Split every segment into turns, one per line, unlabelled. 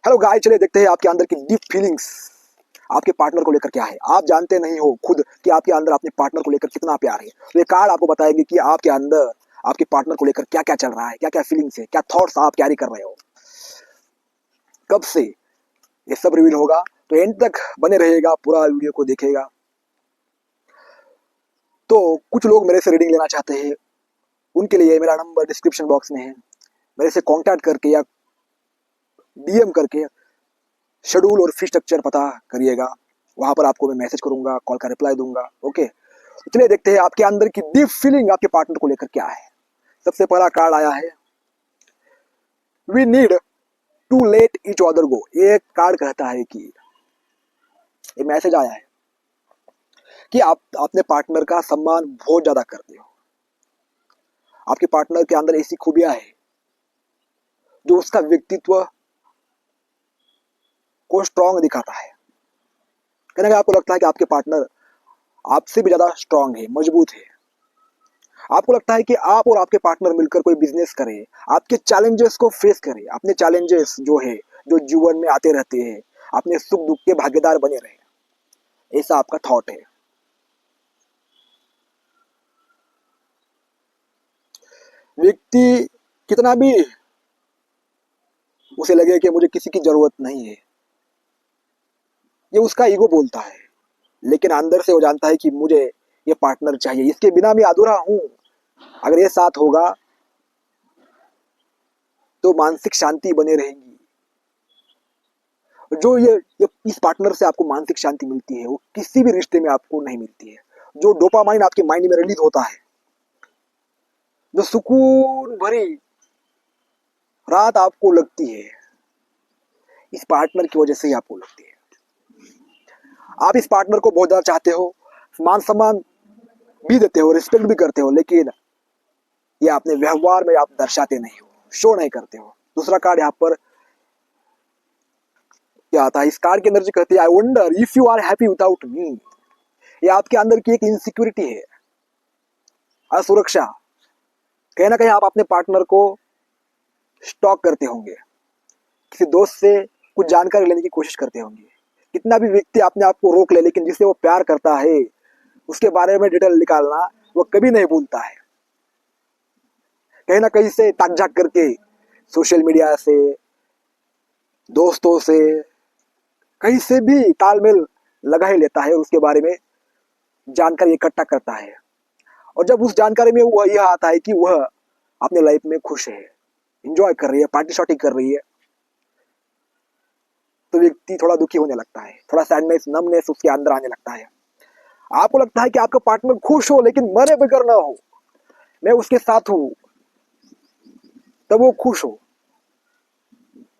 Hello guys, चलिए देखते हैं आपके अंदर की डीप फीलिंग्स आपके पार्टनर को लेकर क्या है। आप जानते नहीं हो खुद कि आपके अंदर अपने पार्टनर को लेकर कितना प्यार है। तो ये कार्ड आपको बताएगी कि आपके अंदर आपके पार्टनर को लेकर क्या क्या चल रहा है, क्या क्या फीलिंग्स है, क्या थॉट्स आप कैरी कर रहे हो, कब से ये सब रिवील होगा। तो एंड तक बने रहेगा, पूरा वीडियो को देखेगा। तो कुछ लोग मेरे से रीडिंग लेना चाहते हैं, उनके लिए मेरा नंबर डिस्क्रिप्शन बॉक्स में है। मेरे से कांटेक्ट करके या डीएम करके शेड्यूल और फी स्ट्रक्चर पता करिएगा। वहां पर आपको मैं मैसेज करूंगा, कॉल का रिप्लाई दूंगा। ओके, तो चलिए देखते हैं आपके अंदर की डीप फीलिंग आपके पार्टनर को लेकर क्या है। सबसे पहला कार्ड आया है, we need to let each other go. ये कार्ड कहता है कि ये मैसेज आया है कि आप अपने पार्टनर का सम्मान बहुत ज्यादा करते हो। आपके पार्टनर के अंदर ऐसी खूबियां है जो उसका व्यक्तित्व को स्ट्रांग दिखाता है। कहने का आपको लगता है कि आपके पार्टनर आपसे भी ज्यादा स्ट्रांग है, मजबूत है। आपको लगता है कि आप और आपके पार्टनर मिलकर कोई बिजनेस करें, आपके चैलेंजेस को फेस करें, अपने चैलेंजेस जो है जो जीवन में आते रहते हैं, अपने सुख दुख के भागीदार बने रहे। ऐसा आपका थॉट है। व्यक्ति कितना भी उसे लगे कि मुझे किसी की जरूरत नहीं है, ये उसका ईगो बोलता है, लेकिन अंदर से वो जानता है कि मुझे ये पार्टनर चाहिए, इसके बिना मैं अधूरा हूं। अगर ये साथ होगा तो मानसिक शांति बने रहेगी। जो ये इस पार्टनर से आपको मानसिक शांति मिलती है वो किसी भी रिश्ते में आपको नहीं मिलती है। जो डोपामाइन आपके माइंड में रिलीज होता है, जो सुकून भरी रात आपको लगती है, इस पार्टनर की वजह से ही आपको लगती है। आप इस पार्टनर को बहुत ज्यादा चाहते हो, मान सम्मान भी देते हो, रिस्पेक्ट भी करते हो, लेकिन ये अपने व्यवहार में आप दर्शाते नहीं हो, शो नहीं करते हो। दूसरा कार्ड यहाँ पर क्या आता है, इस कार्ड की एनर्जी कहती है, I wonder if you are happy without me. ये आपके अंदर की एक इनसिक्योरिटी है, असुरक्षा। कहीं ना कहीं आप अपने पार्टनर को स्टॉक करते होंगे, किसी दोस्त से कुछ जानकारी लेने की कोशिश करते होंगे। कितना भी व्यक्ति अपने आप को रोक ले, लेकिन जिससे वो प्यार करता है उसके बारे में डिटेल निकालना वो कभी नहीं भूलता है। कहीं ना कहीं से ताक झाक करके, सोशल मीडिया से, दोस्तों से, कहीं से भी तालमेल लगा ही लेता है और उसके बारे में जानकारी इकट्ठा करता है। और जब उस जानकारी में वह यह आता है कि वह अपने लाइफ में खुश है, एंजॉय कर रही है, पार्टी शार्टी कर रही है, तो व्यक्ति थोड़ा दुखी होने लगता है, थोड़ा सैडनेस, नमनेस उसके अंदर आने लगता है। आपको लगता है कि आपका पार्टनर खुश हो लेकिन मरे बगैर ना हो, मैं उसके साथ हूं तब वो खुश हो।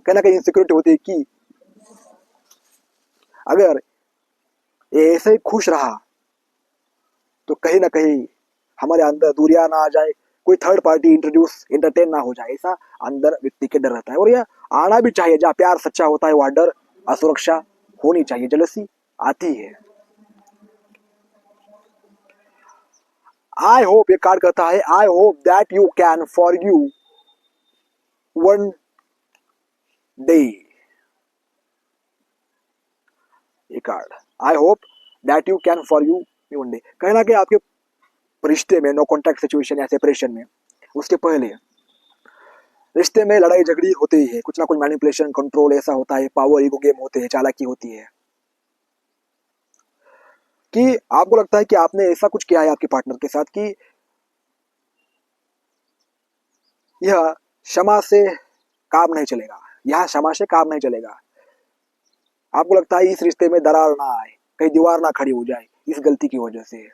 कहना कहीं इनसिक्योरिटी होती है कि अगर ये ऐसे ही खुश रहा तो कहीं ना कहीं हमारे अंदर दूरियां ना आ जाए, कोई थर्ड पार्टी इंट्रोड्यूस एंटरटेन ना हो जाए, ऐसा अंदर व्यक्ति के डर रहता है। और यह आना भी चाहिए, जहाँ प्यार सच्चा होता है वहां डर, असुरक्षा होनी चाहिए, जेलसी आती है। आई होप, ये कार्ड कहता है, I hope that you can forgive one day. ये card, I hope that you can forgive one day. कहीं ना कहीं आपके रिश्ते में, नो कॉन्टैक्ट सिचुएशन या सेपरेशन में, उसके पहले रिश्ते में लड़ाई झगड़ी होती ही है, कुछ ना कुछ मैनिपुलेशन, कंट्रोल ऐसा होता है, पावर ईगो गेम होते हैं, चालाकी होती है। कि आपको लगता है कि आपने ऐसा कुछ किया है आपके पार्टनर के साथ कि यह क्षमा से काम नहीं चलेगा, यह क्षमा से काम नहीं चलेगा। आपको लगता है इस रिश्ते में दरार ना आए, कहीं दीवार ना खड़ी हो जाए इस गलती की वजह से।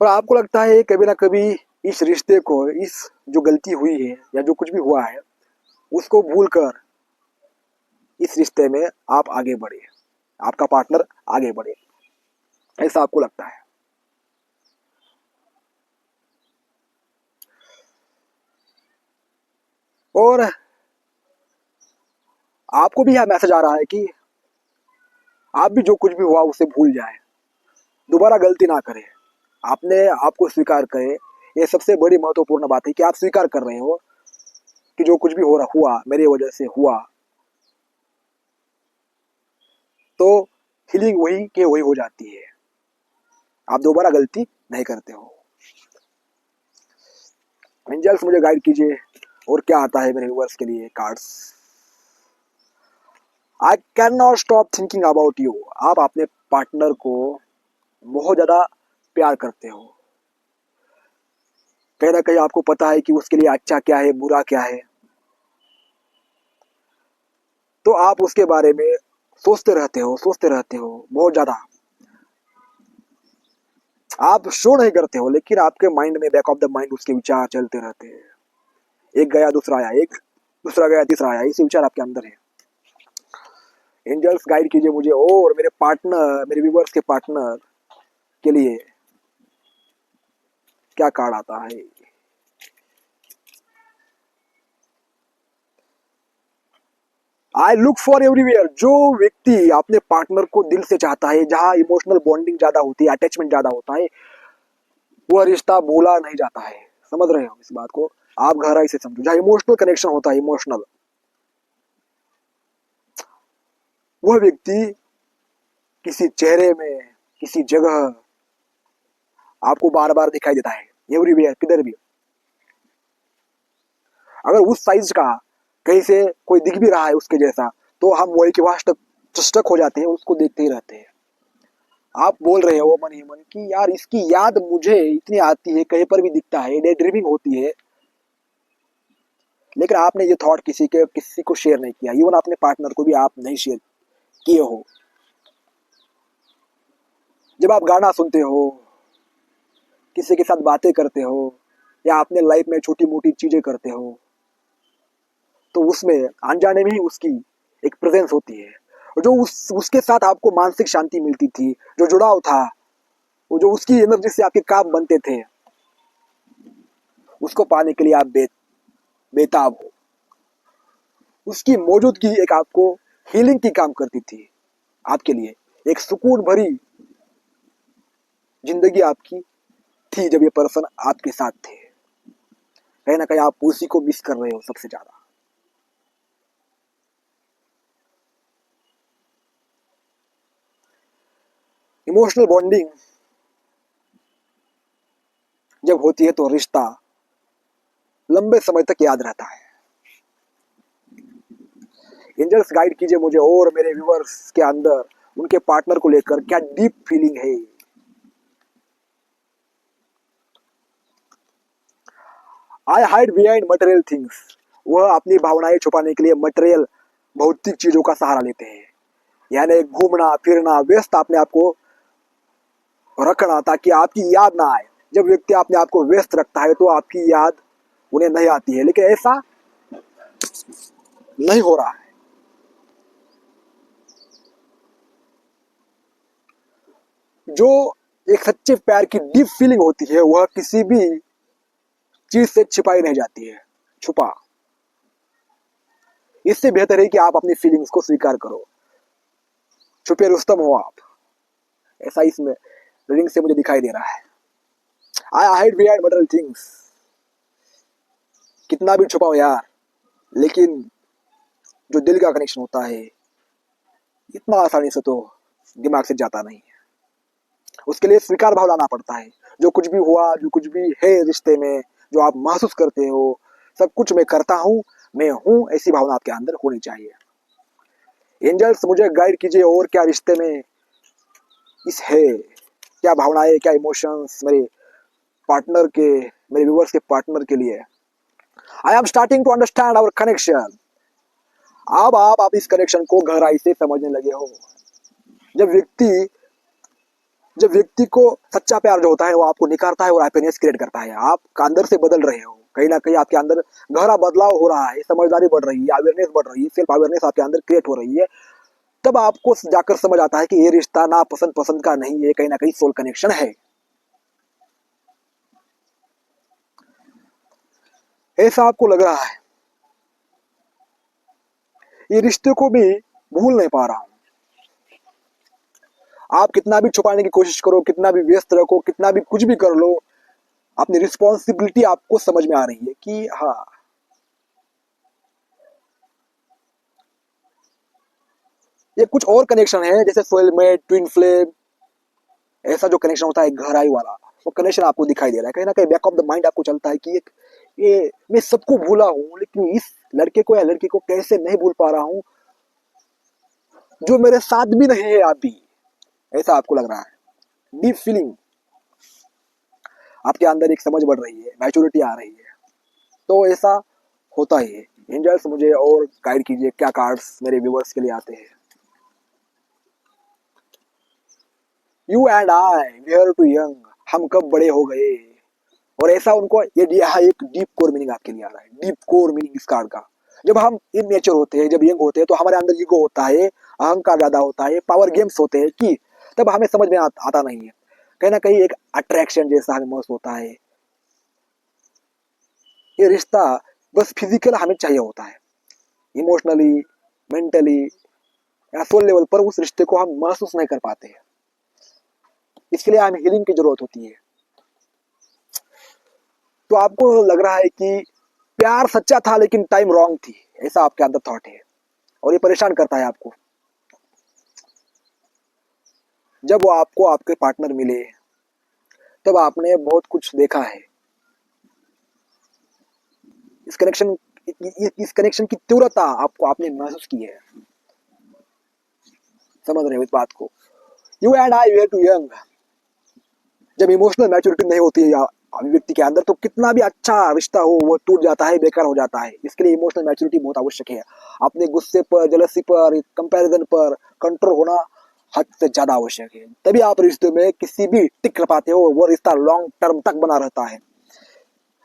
और आपको लगता है कभी ना कभी इस रिश्ते को, इस जो गलती हुई है या जो कुछ भी हुआ है उसको भूलकर इस रिश्ते में आप आगे बढ़े, आपका पार्टनर आगे बढ़े, ऐसा आपको लगता है। और आपको भी यह मैसेज आ रहा है कि आप भी जो कुछ भी हुआ उसे भूल जाए, दोबारा गलती ना करें, अपने आप को स्वीकार करें, ये सबसे बड़ी महत्वपूर्ण बात है कि आप स्वीकार कर रहे हो कि जो कुछ भी हो रहा हुआ मेरी वजह से हुआ, तो हीलिंग वही के वही हो जाती है, आप दोबारा गलती नहीं करते हो। एंजल्स मुझे गाइड कीजिए और क्या आता है मेरे व्यूअर्स के लिए cards. I can not stop thinking about you. आप अपने पार्टनर को बहुत ज्यादा प्यार करते हो, कहीं ना कहीं आपको पता है कि उसके लिए अच्छा क्या है बुरा क्या है, तो आप उसके बारे में सोचते रहते हो बहुत ज्यादा। आप शो नहीं करते हो लेकिन आपके माइंड में बैक ऑफ द माइंड उसके विचार चलते रहते हैं। एक गया दूसरा आया, एक दूसरा गया तीसरा आया, इसी विचार आपके अंदर है। एंजल्स गाइड कीजिए मुझे और मेरे पार्टनर, मेरे व्यूअर्स के पार्टनर के लिए क्या कार्ड आता है। I look for everywhere. जो व्यक्ति अपने पार्टनर को दिल से चाहता है, जहां इमोशनल बॉन्डिंग ज्यादा होती है, अटैचमेंट ज्यादा होता है, वह रिश्ता भूला नहीं जाता है। समझ रहे हो इस बात को? आप गहराई से समझो। जहां इमोशनल कनेक्शन होता है, इमोशनल, वह व्यक्ति किसी चेहरे में, किसी जगह आपको बार बार दिखाई देता है, एवरीवेयर, किधर भी। अगर उस साइज का कहीं से कोई दिख भी रहा है उसके जैसा, तो हम वही के वहां स्टक हो जाते हैं, उसको देखते ही रहते हैं। आप बोल रहे हो मन ही मन कि यार इसकी याद मुझे इतनी आती है, कहीं पर भी दिखता है, डे ड्रीमिंग होती है, लेकिन आपने ये थॉट किसी को शेयर नहीं किया। इवन अपने पार्टनर को भी आप नहीं शेयर किए हो। जब आप गाना सुनते हो, किसी के साथ बातें करते हो, या अपने लाइफ में छोटी मोटी चीजें करते हो, तो उसमें अनजाने में ही उसकी एक प्रेजेंस होती है। और जो उसके साथ आपको मानसिक शांति मिलती थी, जो जुड़ाव था, वो जो उसकी एनर्जी से आपके काम बनते थे, उसको पाने के लिए आप बेताब हो। उसकी मौजूदगी एक आपको हीलिंग की काम करती थी। आपके लिए एक सुकून भरी जिंदगी आपकी थी जब ये पर्सन आपके साथ थे। कहीं ना कहीं आप उसी को मिस कर रहे हो सबसे ज्यादा। इमोशनल बॉन्डिंग जब होती है तो रिश्ता लंबे समय तक याद रहता है। एंजल्स गाइड कीजिए मुझे और मेरे व्यूअर्स के अंदर उनके पार्टनर को लेकर क्या डीप फीलिंग है। आई हाइड बिहाइंड मटेरियल थिंग्स। वह अपनी भावनाएं छुपाने के लिए मटेरियल, भौतिक चीजों का सहारा लेते हैं, यानी घूमना फिरना, व्यस्त अपने आप को रखना ताकि आपकी याद ना आए। जब व्यक्ति अपने आप को व्यस्त रखता है तो आपकी याद उन्हें नहीं आती है, लेकिन ऐसा नहीं हो रहा है। जो एक सच्चे प्यार की डीप फीलिंग होती है वह किसी भी चीज से छिपाई नहीं जाती है। छुपा, इससे बेहतर है कि आप अपनी फीलिंग्स को स्वीकार करो। छुपे रुस्तम हो आप, ऐसा इसमें रीडिंग से मुझे दिखाई दे रहा है। आई हाइड बिहाइंड मटेरियल थिंग्स। कितना भी छुपाओ यार, लेकिन जो दिल का कनेक्शन होता है इतना आसानी से तो दिमाग से जाता नहीं है। उसके लिए स्वीकार भाव लाना पड़ता है। जो कुछ भी हुआ, जो कुछ भी है रिश्ते में, जो आप महसूस करते हो, सब कुछ मैं करता हूँ, मैं हूँ, ऐसी भावना आपके अंदर होनी चाहिए। एंजल्स मुझे गाइड कीजिए और क्या रिश्ते में इस है, क्या भावनाएं, क्या इमोशंस मेरे पार्टनर के, मेरे व्यूअर्स के पार्टनर के लिए। I am starting to understand our connection. अब आप इस कनेक्शन को गहराई से समझने लगे हो। जब व्यक्ति जब व्यक्ति को सच्चा प्यार जो होता है वो आपको निखारता है और हैप्पीनेस क्रिएट करता है। आप अंदर से बदल रहे हो, कहीं ना कहीं आपके अंदर गहरा बदलाव हो रहा है, समझदारी बढ़ रही है, अवेयरनेस बढ़ रही है, सेल्फ अवेयरनेस आपके अंदर क्रिएट हो रही है। तब आपको जाकर समझ आता है कि ये रिश्ता ना पसंद पसंद का नहीं है, कहीं ना कहीं सोल कनेक्शन है। ऐसा आपको लग रहा है। ये रिश्ते को भी भूल नहीं पा रहा हूं। आप कितना भी छुपाने की कोशिश करो, कितना भी व्यस्त रखो, कितना भी कुछ भी कर लो, अपनी रिस्पॉन्सिबिलिटी आपको समझ में आ रही है कि हाँ, ये कुछ और कनेक्शन है जैसे सोलमेट, ट्विन फ्लेम, ऐसा जो कनेक्शन होता है गहराई वाला, वो कनेक्शन आपको दिखाई दे रहा है। कहीं ना कहीं बैक ऑफ द माइंड आपको चलता है कि एक ये मैं सबको भूला हूँ लेकिन इस लड़के को या लड़की को कैसे नहीं भूल पा रहा हूँ जो मेरे साथ भी नहीं है अभी, ऐसा आपको लग रहा है। डीप फीलिंग, आपके अंदर एक समझ बढ़ रही है, मैच्योरिटी आ रही है, तो ऐसा होता ही है। एंजल्स मुझे और गाइड कीजिए, क्या कार्ड्स मेरे व्यूवर्स के लिए आते हैं। You and I we are too young, हम कब बड़े हो गए। और ऐसा उनको ये यहाँ एक डीप कोर मीनिंग आपके लिए आ रहा है, डीप कोर मीनिंग इस कार्ड का। जब हम इन नेचर होते हैं, जब यंग होते हैं, तो हमारे अंदर ईगो होता है, अहंकार ज्यादा होता है, पावर गेम्स होते हैं कि तब हमें समझ में आता नहीं है। कहीं ना कहीं एक अट्रैक्शन जैसा हमें महसूस होता है। ये रिश्ता बस फिजिकल हमें चाहिए होता है, इमोशनली, मेंटली या सोल लेवल पर उस रिश्ते को हम महसूस नहीं कर पाते हैं। इसके लिए हमें हीलिंग की जरूरत होती है। तो आपको लग रहा है कि प्यार सच्चा था लेकिन टाइम रॉन्ग थी, ऐसा आपके अंदर थॉट है और ये परेशान करता है आपको। जब वो आपको आपके पार्टनर मिले तब आपने बहुत कुछ देखा है। इस कनेक्शन इस कनेक्शन की तीव्रता आपको आपने महसूस की है। समझ रहे हो इस बात को। You and I were too young, जब इमोशनल मैच्योरिटी नहीं होती है या व्यक्ति के अंदर, तो कितना भी अच्छा रिश्ता हो वो टूट जाता है, बेकार हो जाता है। इसके लिए इमोशनल मैच्योरिटी बहुत आवश्यक है। अपने गुस्से पर, जलसी पर, कंपैरिजन पर कंट्रोल होना हद से ज्यादा आवश्यक है। तभी आप रिश्ते में किसी भी टिक कर पाते हो, वो रिश्ता लॉन्ग टर्म तक बना रहता है।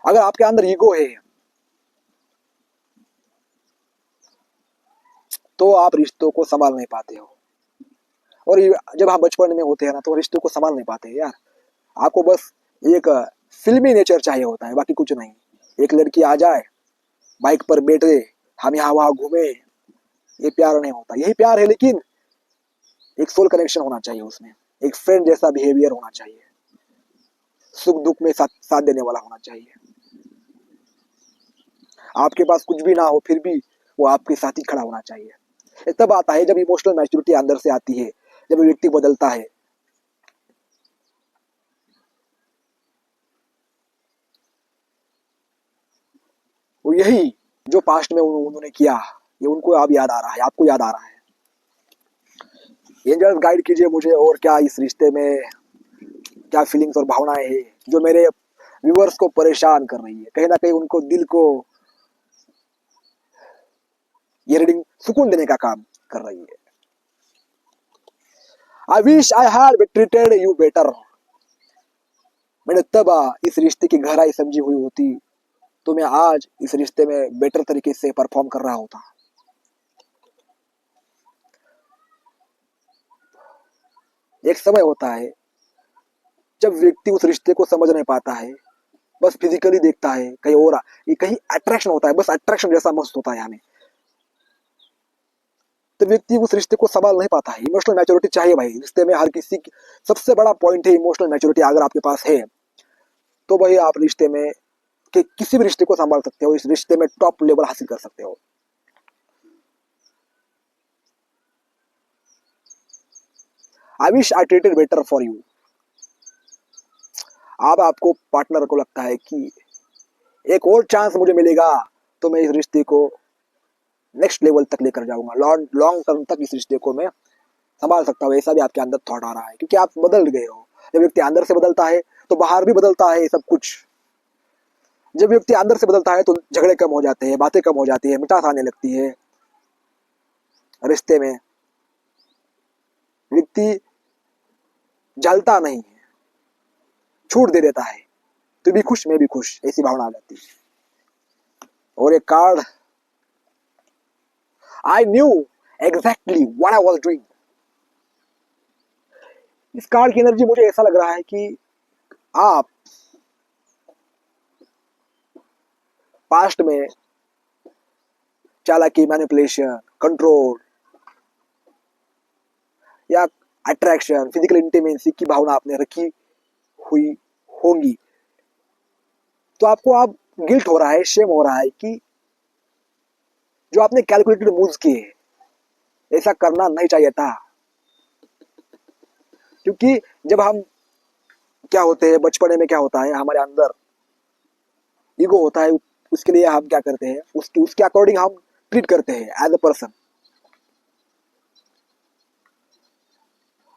अगर आपके अंदर ईगो है तो आप रिश्तों को संभाल नहीं पाते हो। और जब आप बचपन में होते हैं ना, तो रिश्तों को संभाल नहीं पाते यार। आपको बस एक फिल्मी नेचर चाहिए होता है, बाकी कुछ नहीं। एक लड़की आ जाए, बाइक पर बैठे, हम यहाँ वहां घूमे, ये प्यार नहीं होता। यही प्यार है, लेकिन एक सोल कनेक्शन होना चाहिए उसमें, एक फ्रेंड जैसा बिहेवियर होना चाहिए, सुख दुख में साथ देने वाला होना चाहिए। आपके पास कुछ भी ना हो फिर भी वो आपके साथ ही खड़ा होना चाहिए। ये तब आता है जब इमोशनल मैच्योरिटी अंदर से आती है, जब व्यक्ति बदलता है। वो यही जो पास्ट में उन्होंने किया, ये उनको अब याद आ रहा है, आपको याद आ रहा है। एंजल्स गाइड कीजिए मुझे, और क्या इस रिश्ते में क्या फीलिंग्स और भावनाएं हैं जो मेरे व्यूअर्स को परेशान कर रही है। कहीं ना कहीं उनको दिल को ये रीडिंग सुकून देने का काम कर रही है। I wish I had treated you better, मैंने तब इस रिश्ते की गहराई समझी हुई होती तो मैं आज इस रिश्ते में बेटर तरीके से परफॉर्म कर रहा होता। एक समय होता है जब व्यक्ति उस रिश्ते को समझ नहीं पाता है, बस फिजिकली देखता है कहीं और, ये कहीं अट्रैक्शन होता है, बस अट्रैक्शन जैसा महसूस होता है हमें। तो व्यक्ति उस रिश्ते को संभाल नहीं पाता है। इमोशनल मैच्योरिटी चाहिए भाई रिश्ते में, हर किसी की सबसे बड़ा पॉइंट है इमोशनल मैच्योरिटी। अगर आपके पास है तो भाई आप रिश्ते में कि किसी भी रिश्ते को संभाल सकते हो, इस रिश्ते में टॉप लेवल हासिल कर सकते हो। I wish I treated better for you, अब आपको पार्टनर को लगता है कि एक और चांस मुझे मिलेगा तो मैं इस रिश्ते को नेक्स्ट लेवल तक लेकर जाऊंगा, लॉन्ग लॉन्ग टर्म तक इस रिश्ते को मैं संभाल सकता हूँ। ऐसा भी आपके अंदर थॉट आ रहा है क्योंकि आप बदल गए हो। जब व्यक्ति अंदर से बदलता है तो बाहर भी बदलता है सब कुछ। जब व्यक्ति अंदर से बदलता है तो झगड़े कम हो जाते हैं, बातें कम हो जाती है, मिठास आने लगती है रिश्ते में। व्यक्ति जलता नहीं है, छूट दे देता है, तू भी खुश मैं भी खुश, ऐसी भावना आ जाती है। और एक card, I knew exactly what I was doing. इस कार्ड की एनर्जी मुझे ऐसा लग रहा है कि आप पास्ट में चालाकी, मैनिपुलेशन, कंट्रोल या अट्रैक्शन, फिजिकल इंटीमेसी की भावना आपने रखी हुई होंगी। तो आपको आप गिल्ट हो रहा है, शेम हो रहा है कि जो आपने कैलकुलेटेड मूव्स किए, ऐसा करना नहीं चाहिए था। क्योंकि जब हम क्या होते हैं, बचपने में क्या होता है, हमारे अंदर ईगो होता है, उसके लिए हम क्या करते हैं, उसके उसके अकॉर्डिंग हम ट्रीट करते हैं एज अ पर्सन।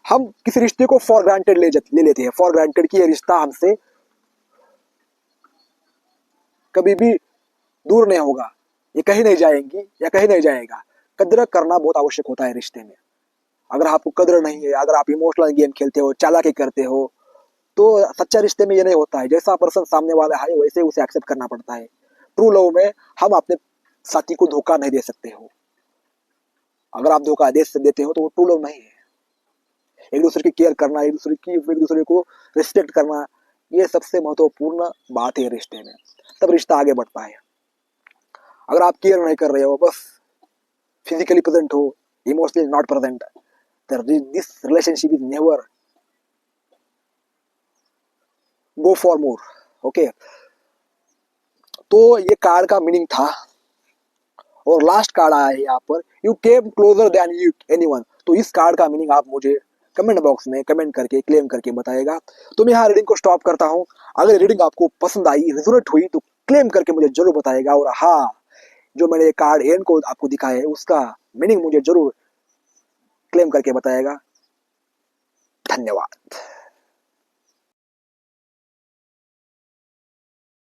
हम किसी रिश्ते को फॉर ग्रांटेड ले लेते हैं, फॉर ग्रांटेड कि ये रिश्ता हमसे कभी भी दूर नहीं होगा, ये कहीं नहीं जाएंगी या कहीं नहीं जाएगा। कद्र करना बहुत आवश्यक होता है रिश्ते में। अगर आपको कद्र नहीं है, अगर आप इमोशनल गेम खेलते हो, चालाकी करते हो, तो सच्चा रिश्ते में ये नहीं होता है। जैसा पर्सन सामने वाला है वैसे उसे एक्सेप्ट करना पड़ता है। ट्रू लव में हम अपने साथी को धोखा नहीं दे सकते हो। अगर आप धोखा देते हो तो वो ट्रू लव नहीं है। एक दूसरे की केयर करना, एक दूसरे को रिस्पेक्ट करना, ये सबसे महत्वपूर्ण बात है रिश्ते में। तब रिश्ता आगे बढ़ता है। अगर आप केयर नहीं कर रहे हो, बस फिजिकली प्रेजेंट हो, emotionally not present, this relationship is never go for more. Okay, तो ये कार्ड का मीनिंग था। और लास्ट कार्ड आया है यहाँ पर, you came closure then you anyone. तो इस कार्ड का मीनिंग आप मुझे कमेंट बॉक्स में कमेंट करके क्लेम करके बताएगा। तो मैं यहाँ रीडिंग को स्टॉप करता हूँ। अगर रीडिंग आपको पसंद आई, रिजोनेट हुई, तो क्लेम करके मुझे जरूर बताएगा। और हाँ, जो मैंने ये कार्ड एंड को आपको दिखाया है उसका मीनिंग मुझे जरूर क्लेम करके बताएगा। धन्यवाद।